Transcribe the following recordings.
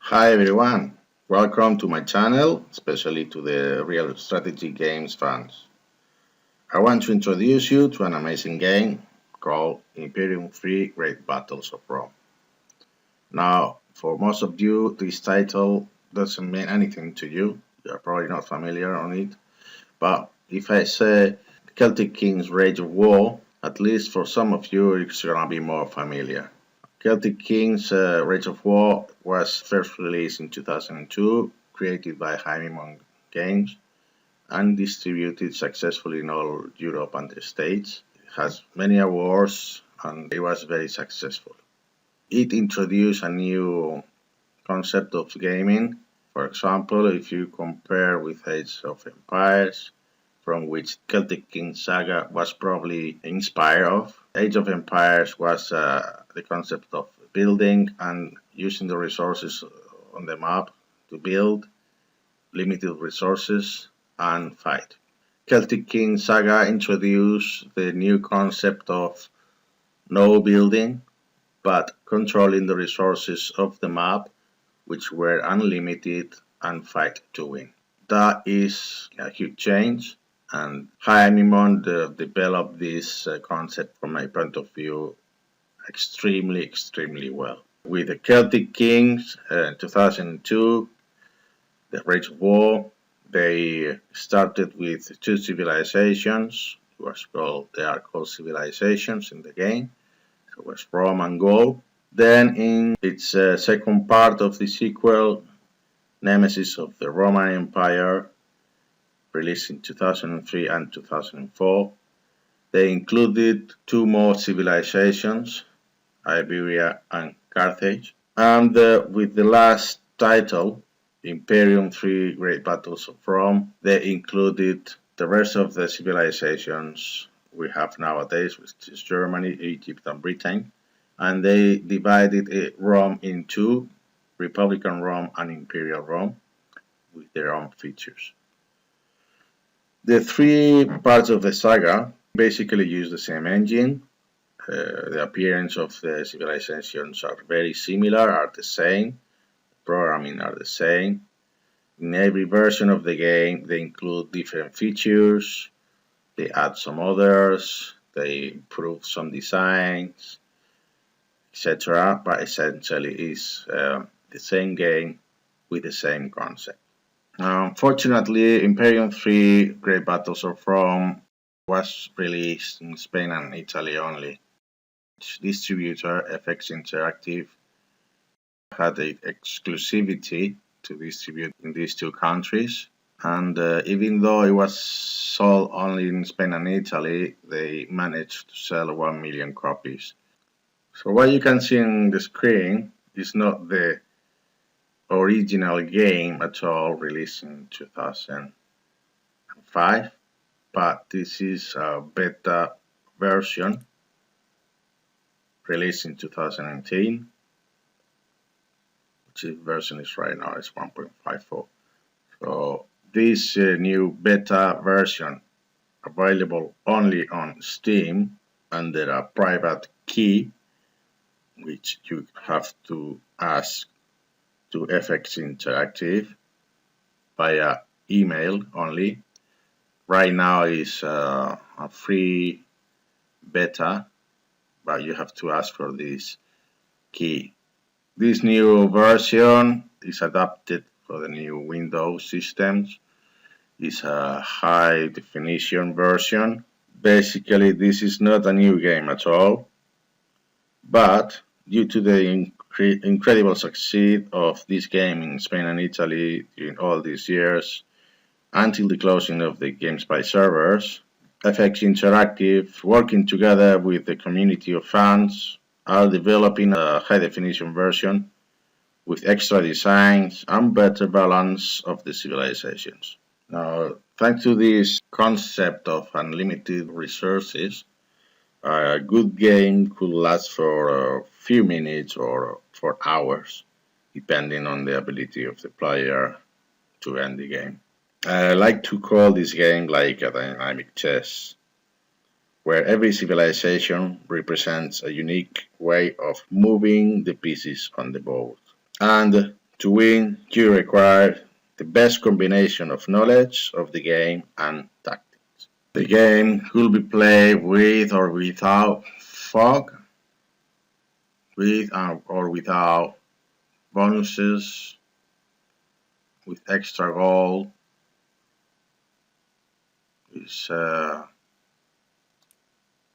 Hi everyone, welcome to my channel, especially to the real strategy games fans. I want to introduce you to an amazing game called Imperivm III Great Battles of Rome. Now, for most of you, this title doesn't mean anything to you. You're probably not familiar on it. But if I say Celtic Kings Rage of War, at least for some of you, it's gonna be more familiar. Celtic Kings Rage of War was first released in 2002, created by Haemimont games, and distributed successfully in all Europe and the States. It has many awards and it was very successful. It introduced a new concept of gaming. For example, if you compare with Age of Empires, from which Celtic Kings Saga was probably inspired of. Age of Empires was the concept of building and using the resources on the map to build, limited resources, and fight. Celtic Kings Saga introduced the new concept of no building, but controlling the resources of the map, which were unlimited, and fight to win. That is a huge change, and Haemimont developed this concept from my point of view extremely well. With the Celtic Kings in 2002, the Rage of War, they started with two civilizations. They are called civilizations in the game. So it was Rome and Gaul. Then in its second part of the sequel, Nemesis of the Roman Empire, released in 2003 and 2004. They included two more civilizations, Iberia and Carthage. And with the last title, Imperivm III Great Battles of Rome, they included the rest of the civilizations we have nowadays, which is Germany, Egypt, and Britain. And they divided Rome in two, Republican Rome and Imperial Rome, with their own features. The three parts of the saga basically use the same engine. The appearance of the civilizations are very similar, are the same. Programming are the same. In every version of the game, they include different features. They add some others. They improve some designs, etc. But essentially, it's the same game with the same concept. Unfortunately, Imperivm III Great Battles of Rome was released in Spain and Italy only. Its distributor, FX Interactive, had the exclusivity to distribute in these two countries. And even though it was sold only in Spain and Italy, they managed to sell 1 million copies. So what you can see on the screen is not the original game at all, released in 2005, but this is a beta version released in 2018, which version is right now is 1.54. So this new beta version available only on Steam under a private key, which you have to ask to FX Interactive via email only. Right now is a free beta, but you have to ask for this key. This new version is adapted for the new Windows systems. It's a high definition version. Basically, this is not a new game at all, but due to the incredible success of this game in Spain and Italy during all these years, until the closing of the GameSpy servers, FX Interactive, working together with the community of fans, are developing a high-definition version with extra designs and better balance of the civilizations. Now, thanks to this concept of unlimited resources, a good game could last for a few minutes or for hours, depending on the ability of the player to end the game. I like to call this game like a dynamic chess, where every civilization represents a unique way of moving the pieces on the board. And To win, you require the best combination of knowledge of the game and tactics. The game could be played with or without fog, with or without bonuses, with extra gold, with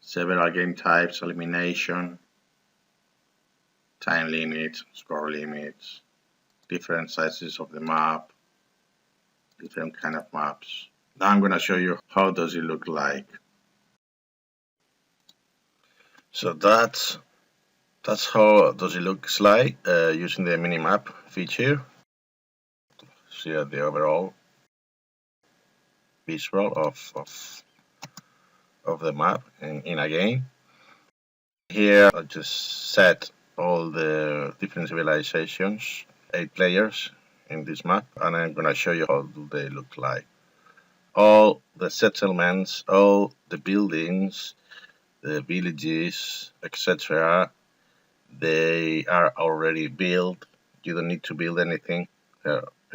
several game types, elimination, time limits, score limits, different sizes of the map, different kind of maps. Now I'm going to show you how does it look like. So that's how does it looks like using the minimap feature. See the overall visual of the map in a game. Here I just set all the different civilizations, 8 players in this map, and I'm gonna show you how do they look like. All the settlements, all the buildings, the villages, etc. They are already built. You don't need to build anything.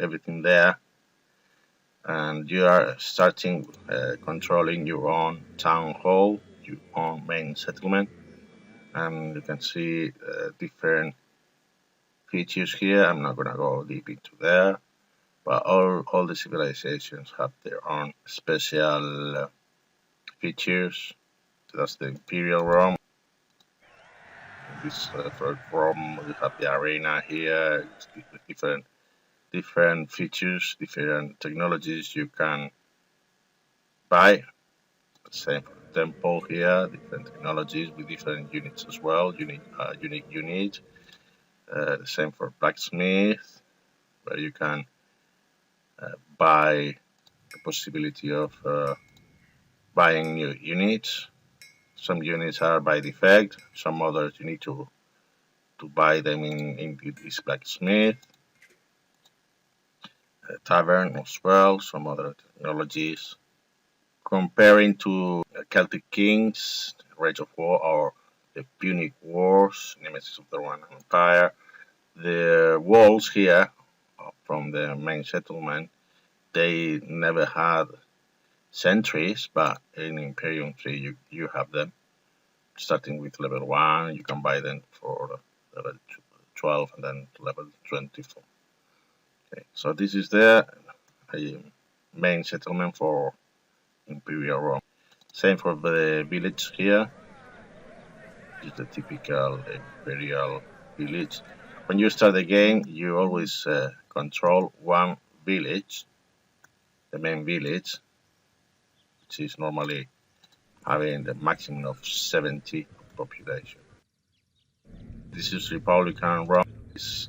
Everything there. And you are starting controlling your own town hall, your own main settlement, and you can see different features here. I'm not gonna go deep into there, but all the civilizations have their own special features. So that's the Imperial Rome. This for Rome, we have the arena here. It's different features, different technologies you can buy. Same for the temple here, different technologies with different units as well, unique unit. The same for blacksmith, where you can buy the possibility of buying new units. Some units are by defect, some others you need to buy them in this blacksmith. Tavern as well, some other technologies. Comparing to Celtic Kings, Rage of War, or the Punic Wars, Nemesis of the Roman Empire, the walls here from the main settlement, they never had sentries, but in Imperivm III you have them. Starting with level 1, you can buy them for level 12 and then level 24. Okay, so this is the main settlement for Imperial Rome. Same for the village here. It's the typical Imperial village. When you start the game, you always control one village, the main village, which is normally having the maximum of 70 population. This is Republican Rome.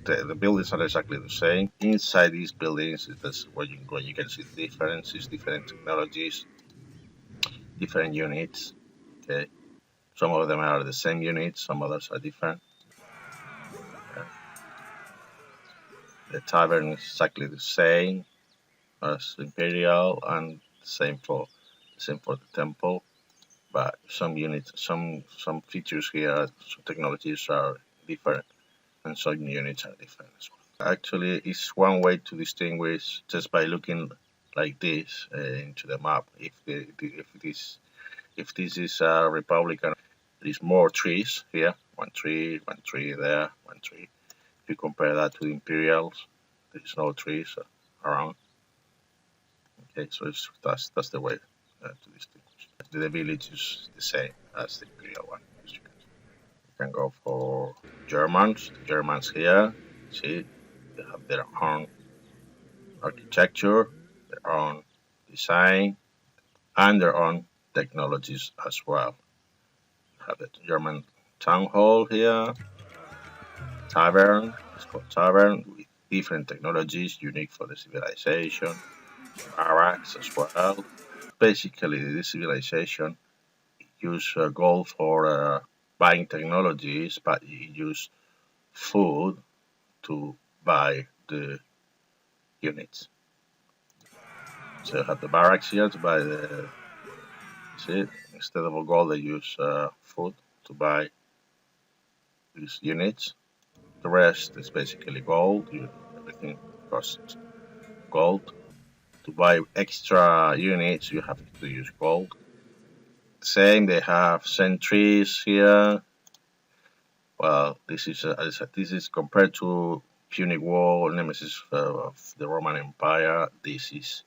The buildings are exactly the same. Inside these buildings, that's where you can see the differences, different technologies, different units. Okay, some of them are the same units, some others are different. The tavern is exactly the same as Imperial, and same for the temple. But some units, some features here, some technologies are different, and some units are different as well. Actually, it's one way to distinguish just by looking like this into the map. If this is a Republican, there is more trees here. One tree there, one tree. If you compare that to the Imperials, there is no trees around. Okay, so that's the way to distinguish. The village is the same as the Imperial one. You can go for Germans. The Germans here, see, they have their own architecture, their own design, and their own technologies as well. Have the German town hall here, tavern. It's called tavern with different technologies unique for the civilization. Barracks as well. Basically, this civilization use gold for buying technologies, but you use food to buy the units. So you have the barracks here to buy the. See, instead of gold, they use food to buy these units. The rest is basically gold. everything costs gold. To buy extra units, you have to use gold. Same, they have sentries here. Well, this is compared to Punic War, nemesis of the Roman Empire. This is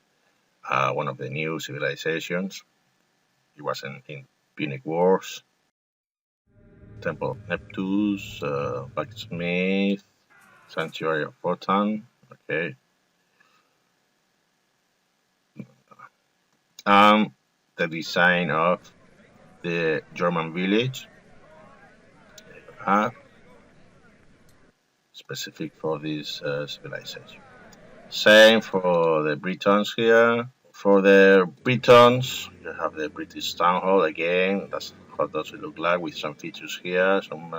one of the new civilizations. It was in Punic Wars. Temple of Neptus, blacksmith, sanctuary of Wotan. Okay. The design of the German village have specific for this civilization. Same for the Britons here. For the Britons, you have the British town hall again. That's how does it look like with some features here, some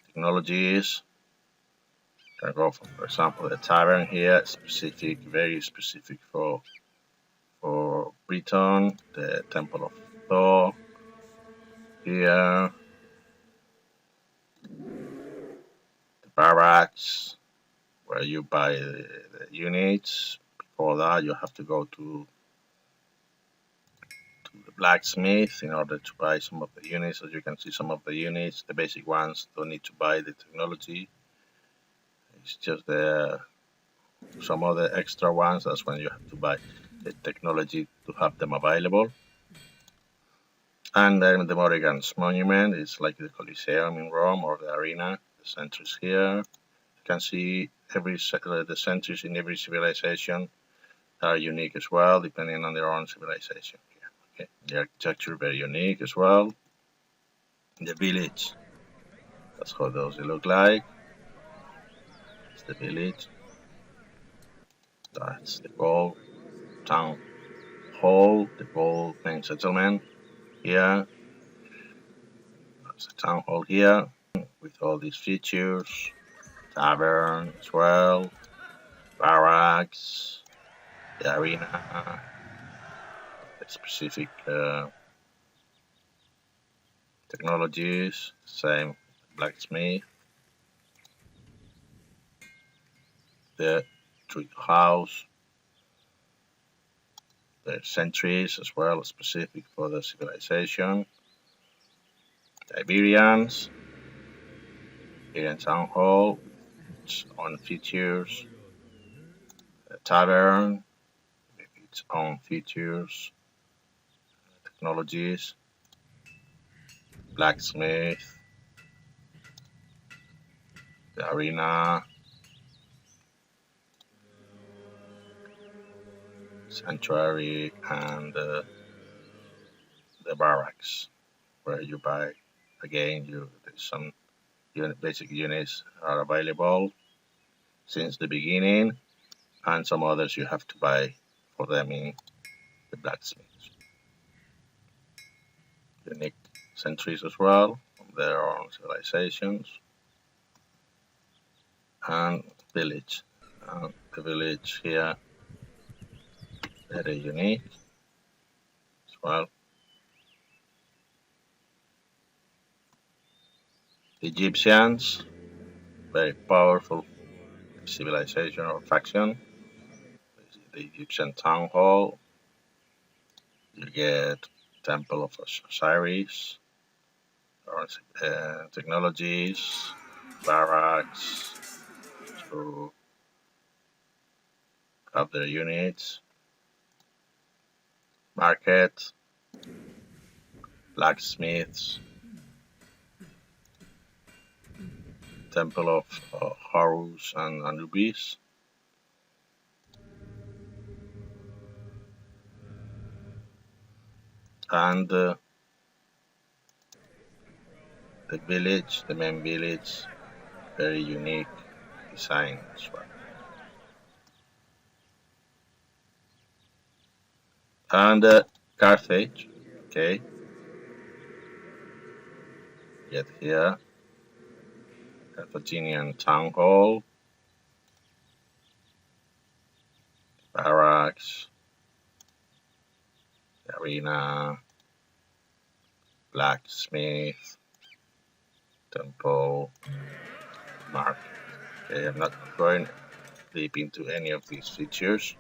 technologies. Can go for example, the tavern here, specific, very specific for Britain. The Temple of Thor here. The barracks where you buy the units. Before that, you have to go to the blacksmith in order to buy some of the units. As you can see, some of the units, the basic ones, don't need to buy the technology. It's just some other extra ones. That's when you have to buy the technology to have them available. And then the Morrigan's Monument is like the Colosseum in Rome or the arena. The sentries here. You can see the sentries in every civilization are unique as well, depending on their own civilization. Okay. The architecture very unique as well. The village, that's how those look like. It's the village. That's the Gaul town hall, the Gaul main settlement here. That's the town hall here with all these features. Tavern as well. Barracks. The arena. Specific technologies, same blacksmith, the tree house, the sentries as well, specific for the civilization, the Iberian town hall, its own features, the tavern with its own features, technologies, blacksmith, the arena, sanctuary, and the barracks, where you buy again. There's some basic units are available since the beginning, and some others you have to buy for them in the blacksmiths. Unique sentries as well from their own civilizations, and village. The village here very unique as well. The Egyptians, very powerful civilization or faction. The Egyptian town hall. You get Temple of Osiris, technologies, barracks to have their units, market, blacksmiths, Temple of Horus and Anubis. And the village, the main village, very unique design as well. And Carthage, okay, get here, Carthaginian town hall, barracks, arena, blacksmith, temple, market. Okay, I'm not going flip into any of these features.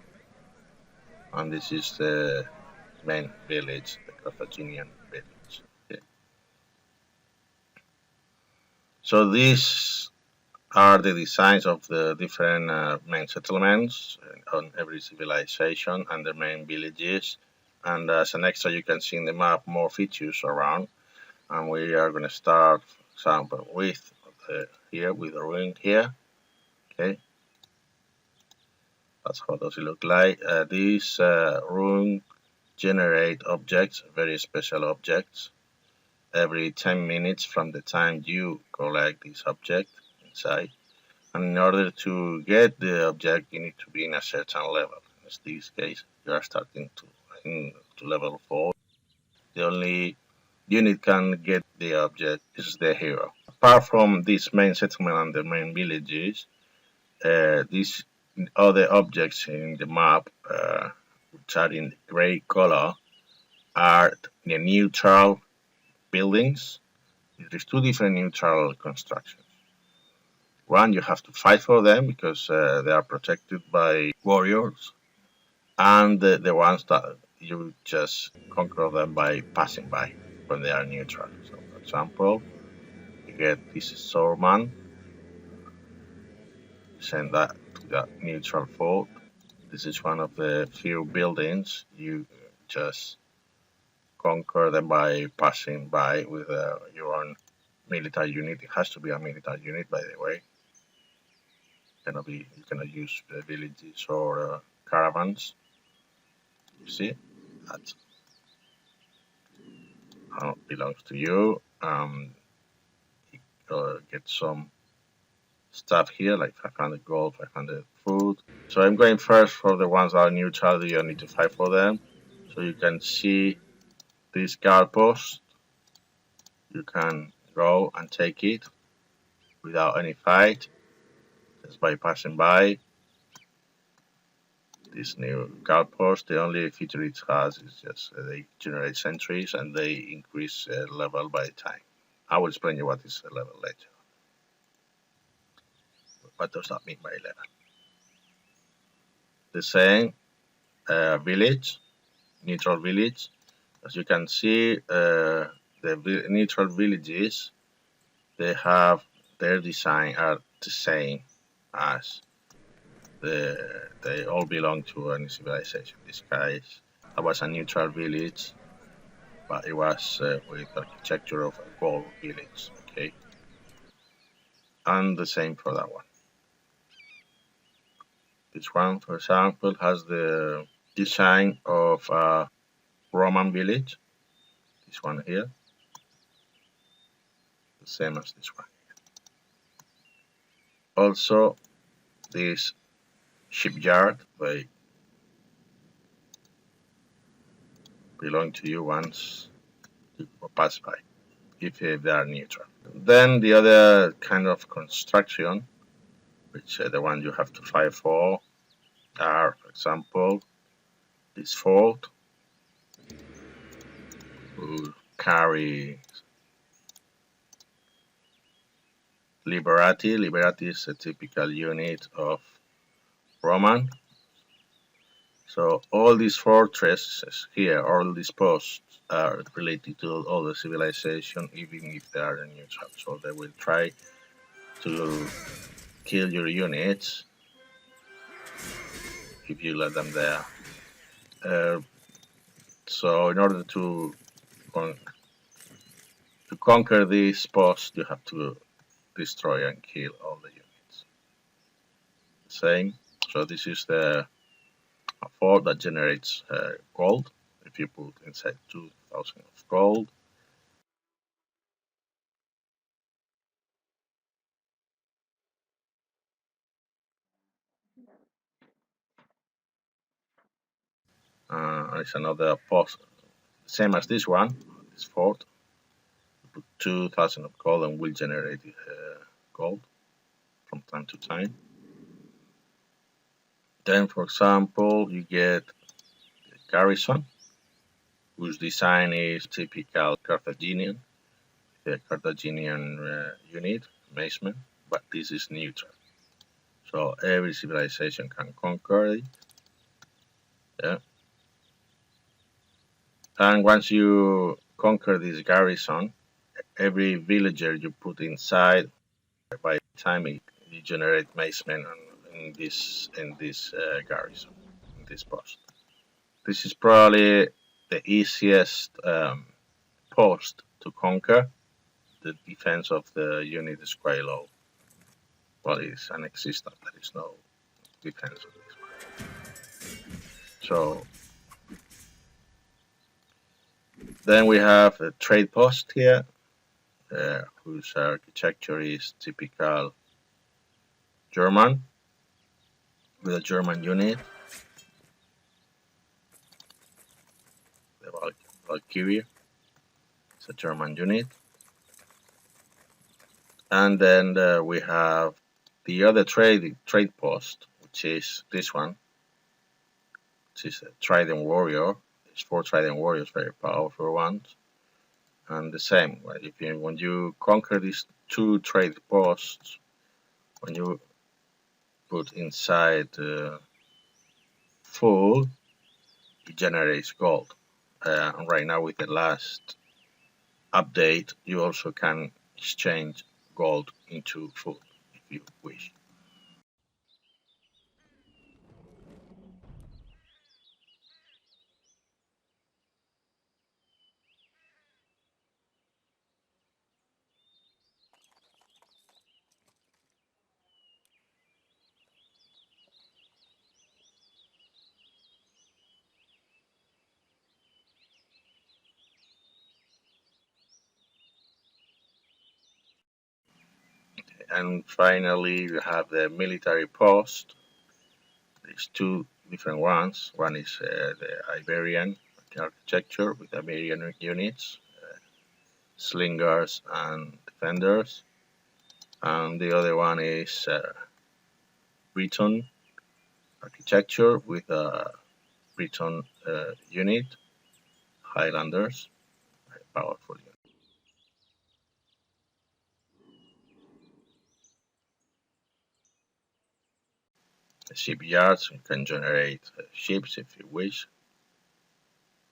And this is the main village, the Carthaginian village. Okay. So these are the designs of the different main settlements on every civilization and their main villages. And as an extra, you can see in the map more features around. And we are going to start, for example, with here with the ruin here. Okay, that's how does it look like. These ruin generate objects, very special objects, every 10 minutes from the time you collect this object inside. And in order to get the object, you need to be in a certain level. In this case, you are starting to level 4. The only unit can get the object is the hero. Apart from this main settlement and the main villages, these other objects in the map, which are in gray color, are the neutral buildings. There's two different neutral constructions. One, you have to fight for them because they are protected by warriors, and the ones that you just conquer them by passing by when they are neutral. So, for example, you get this swordman, you send that to the neutral fort. This is one of the few buildings you just conquer them by passing by with your own military unit. It has to be a military unit, by the way. You cannot use villages or caravans. You see, that belongs to you. You get some stuff here, like 500 gold, 500 food. So I'm going first for the ones that are neutral. You don't need to fight for them. So you can see this guard post. You can go and take it without any fight, just by passing by. This new guard post, the only feature it has is just they generate sentries and they increase level by time. I will explain you what is a level later. What does that mean by level? The same village, neutral village. As you can see, the neutral villages, they have their design are the same as they all belong to any civilization. This case, that was a neutral village, but it was with architecture of a Gaul village. Okay, and the same for that one. This one, for example, has the design of a Roman village. This one here, the same as this one. Also, this shipyard they belong to you once you pass by, if they are neutral. Then the other kind of construction, which the one you have to fight for, are, for example, this fort, who carry Liberati. Liberati is a typical unit of Roman. So all these fortresses here, all these posts are related to all the civilization, even if they are neutral. So they will try to kill your units if you let them there. So in order to conquer this post, you have to destroy and kill all the units. Same. So this is a fort that generates gold. If you put inside 2,000 of gold. It's another post, same as this one, this fort. You put 2,000 of gold and will generate gold from time to time. Then, for example, you get the garrison, whose design is typical Carthaginian, the Carthaginian unit, amazement, but this is neutral. So every civilization can conquer it. Yeah. And once you conquer this garrison, every villager you put inside, by the time you generate macemen in this garrison, in this post. This is probably the easiest post to conquer. The defense of the unit is quite low. Well, it's non-existent. There is no defense of this one. So then we have a trade post here, whose architecture is typical German, with a German unit, the Valkyrie. It's a German unit. And then we have the other trade post, which is this one, which is a Trident Warrior. It's 4 Trident Warriors, very powerful ones. And the same, when you conquer these 2 trade posts, when you put inside full, it generates gold. And right now, with the last update, you also can exchange gold into food if you wish. And finally, you have the military post. There's 2 different ones. One is the Iberian architecture with Iberian units, slingers and defenders. And the other one is Breton architecture with a Breton unit, Highlanders, very powerful unit. The shipyards, you can generate ships if you wish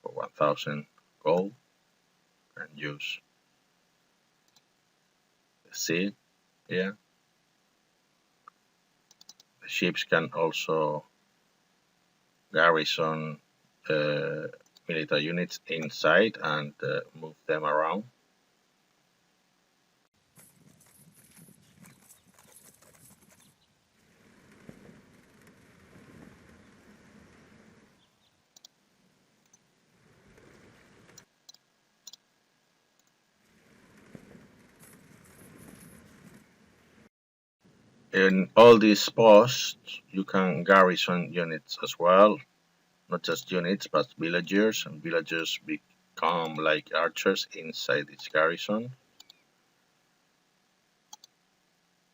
for 1000 gold and use the sea here. The ships can also garrison military units inside and move them around. In all these posts, you can garrison units as well, not just units, but villagers, and villagers become like archers inside this garrison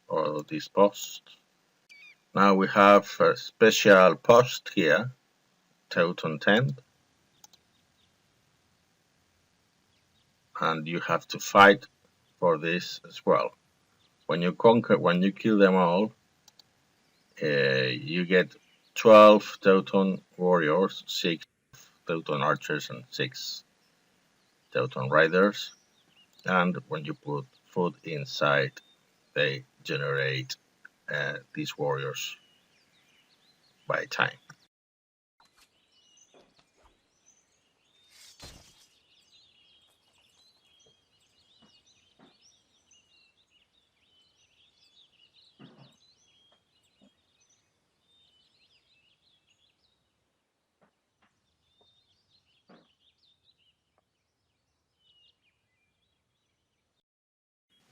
or this post. Now we have a special post here, Teuton tent, and you have to fight for this as well. When you kill them all, you get 12 Teuton warriors, 6 Teuton archers, and 6 Teuton riders. And when you put food inside, they generate these warriors by time.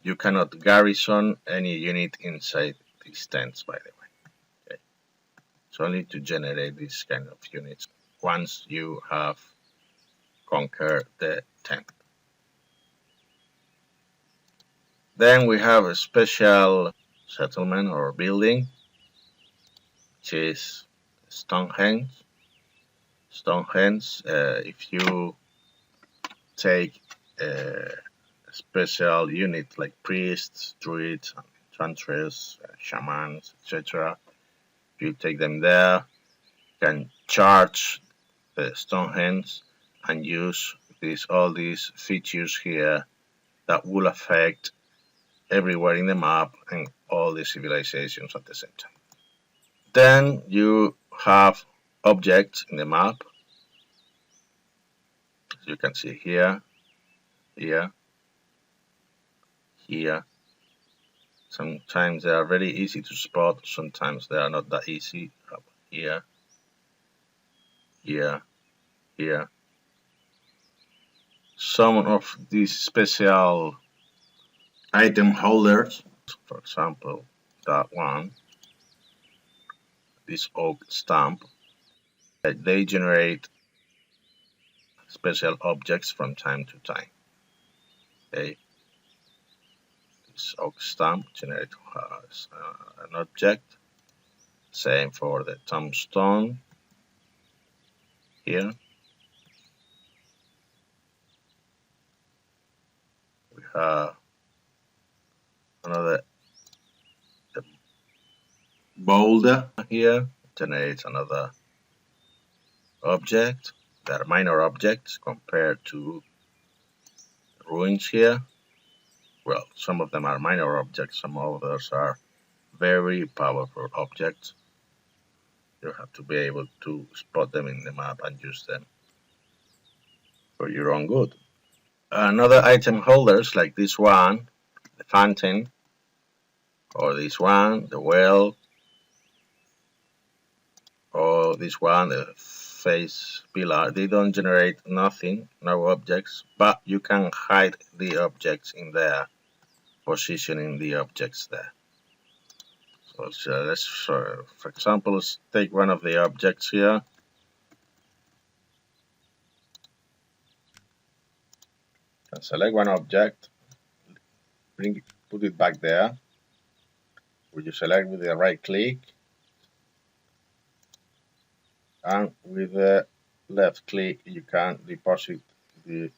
You cannot garrison any unit inside these tents, by the way. Okay. It's only to generate these kind of units once you have conquered the tent. Then we have a special settlement or building, which is Stonehenge. Stonehenge, if you take a special unit like priests, druids, and countries, shamans, etc. You take them there, you can charge the Stonehenge and use all these features here that will affect everywhere in the map and all the civilizations at the same time. Then you have objects in the map, as you can see here, here, here. Sometimes they are very easy to spot, sometimes they are not that easy. Here, here, here. Some of these special item holders, for example, that one, this oak stamp, they generate special objects from time to time. Okay. This oak stamp generates an object. Same for the tombstone here. We have another boulder here, generates another object. They are minor objects compared to ruins here. Well, some of them are minor objects, some others are very powerful objects. You have to be able to spot them in the map and use them for your own good. Another item holders like this one, the fountain, or this one, the well, or this one, the face pillar, they don't generate nothing, no objects, but you can hide the objects in there, positioning the objects there. So let's, for example, let's take one of the objects here. And select one object, put it back there. Will you select with the right click, and with the left click you can deposit the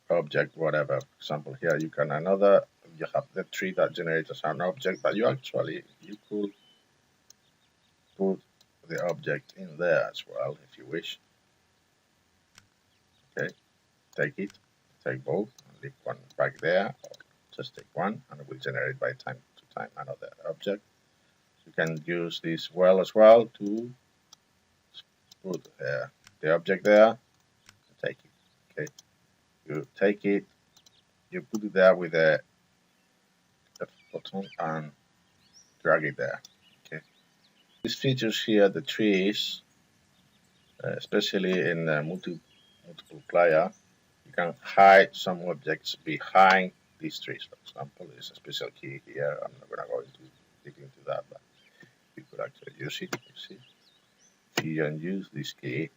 object, whatever. For example, here you have the tree that generates as an object, but you could put the object in there as well if you wish. Okay, take both and leave one back there, or just take one and it will generate by time to time another object. You can use this well as well to put the object there and take it. Okay, you take it, you put it there with the F button and drag it there. Okay, these features here, the trees, especially in multiple player, you can hide some objects behind these trees. For example, there's a special key here. I'm not going to go dig into that, but you could actually use it. You see, if you don't use this key,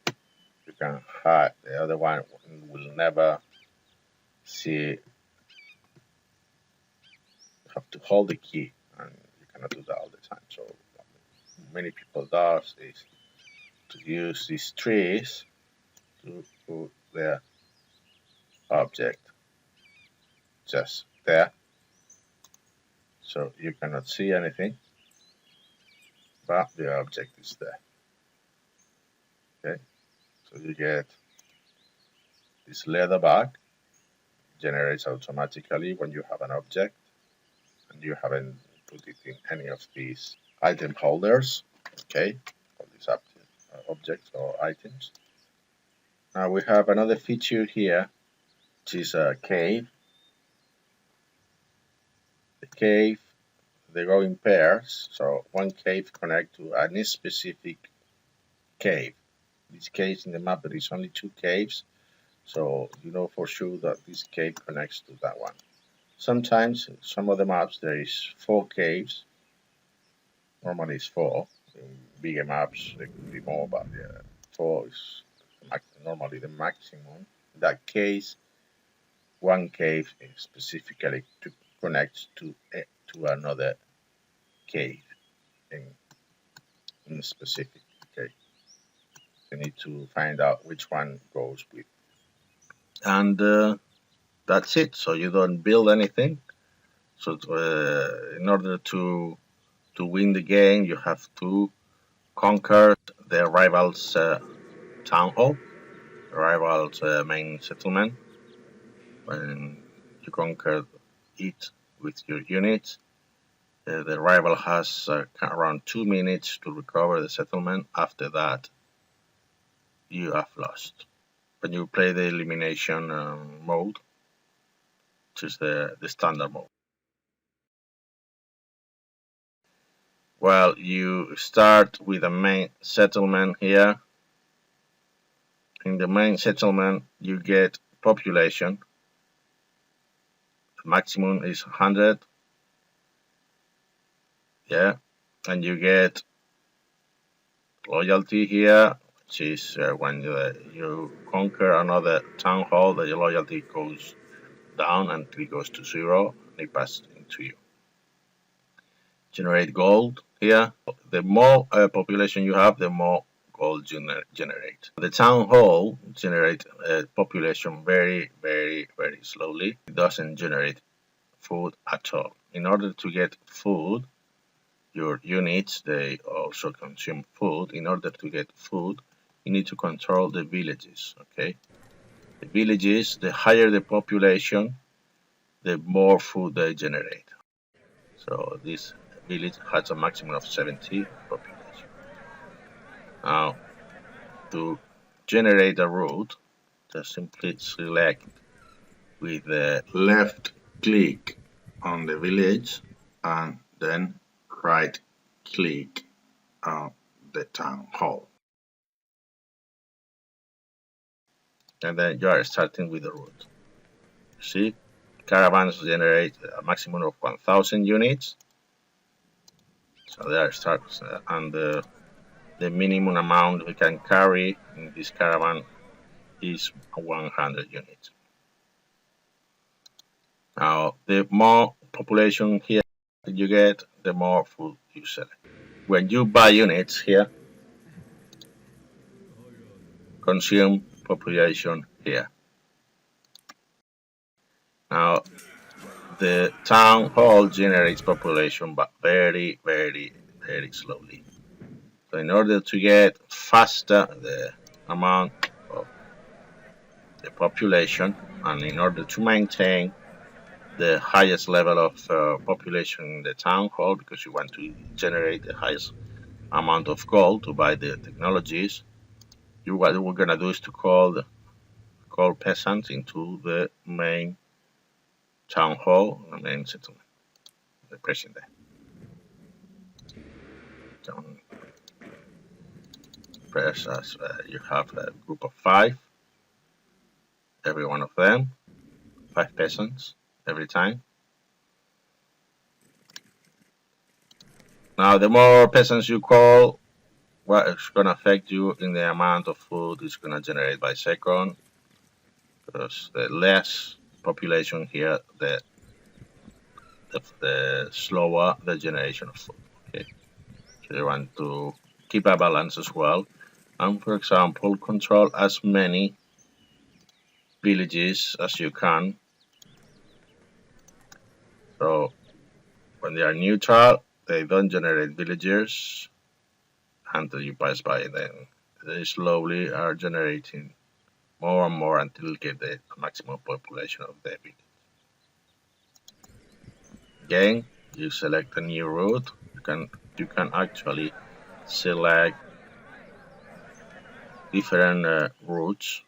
you can hide. The other one will never see. You have to hold the key, and you cannot do that all the time. So many people does is to use these trees to put their object just there, so you cannot see anything, but the object is there. Okay, so you get this leather bag, generates automatically when you have an object and you haven't put it in any of these item holders. Okay, all these objects or items. Now we have another feature here, which is a cave. The cave, they go in pairs, so one cave connects to any specific cave. In this case, in the map, there is only 2 caves, so you know for sure that this cave connects to that one. Sometimes, in some of the maps, there is 4 caves. Normally it's 4. In bigger maps, there could be more, but 4 is normally the maximum. In that case, one cave is specifically to connect to another cave in specific. Okay, you need to find out which one goes with, and that's it. So you don't build anything. So in order to win the game, you have to conquer the rival's town hall, the rival's main settlement. When you conquer it with your units, the rival has around 2 minutes to recover the settlement. After that, you have lost. When you play the elimination mode, which is the standard mode. Well, you start with a main settlement here. In the main settlement, you get population. The maximum is 100. Yeah, and you get loyalty here, which is when you conquer another town hall, the loyalty goes down until it goes to 0, and it passes into you. Generate gold here. The more population you have, the more gold you generate. The town hall generates population very, very, very slowly. It doesn't generate food at all. In order to get food, your units, they also consume food. In order to get food, you need to control the villages, okay? The villages, the higher the population, the more food they generate. So this village has a maximum of 70 population. Now, to generate a route, just simply select with the left click on the village and then right click on the town hall. And then you are starting with the route. See, caravans generate a maximum of 1,000 units. So there starts, and the minimum amount we can carry in this caravan is 100 units. Now, the more population here you get, the more food you select. When you buy units here, consume population here. Now, the town hall generates population, but very, very, very slowly. So in order to get faster the amount of the population, and in order to maintain the highest level of population in the town hall, because you want to generate the highest amount of gold to buy the technologies, what we're gonna do is to call peasants into the main town hall, the main settlement, the president. Don't press as you have a group of 5, every one of them, 5 peasants every time. Now, the more peasants you call, what is going to affect you in the amount of food it's going to generate by second, because the less population here, the slower the generation of food. Okay, so you want to keep a balance as well, and for example, control as many villages as you can. So when they are neutral, they don't generate villagers until you pass by them. They slowly are generating more and more until you get the maximum population of the village. Again, you select a new route. You can actually select different routes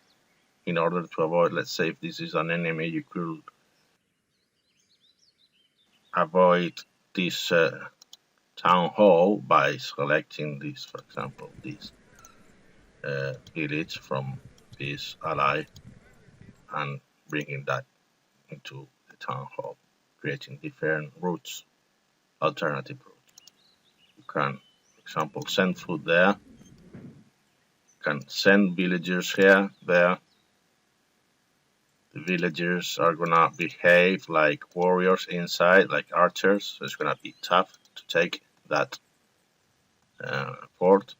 in order to avoid, let's say if this is an enemy, you could avoid this town hall by selecting this, for example, this village from this ally and bringing that into the town hall, creating different routes, alternative routes. You can, for example, send food there. You can send villagers here, there. The villagers are gonna behave like warriors inside, like archers. So it's gonna be tough to take that fort.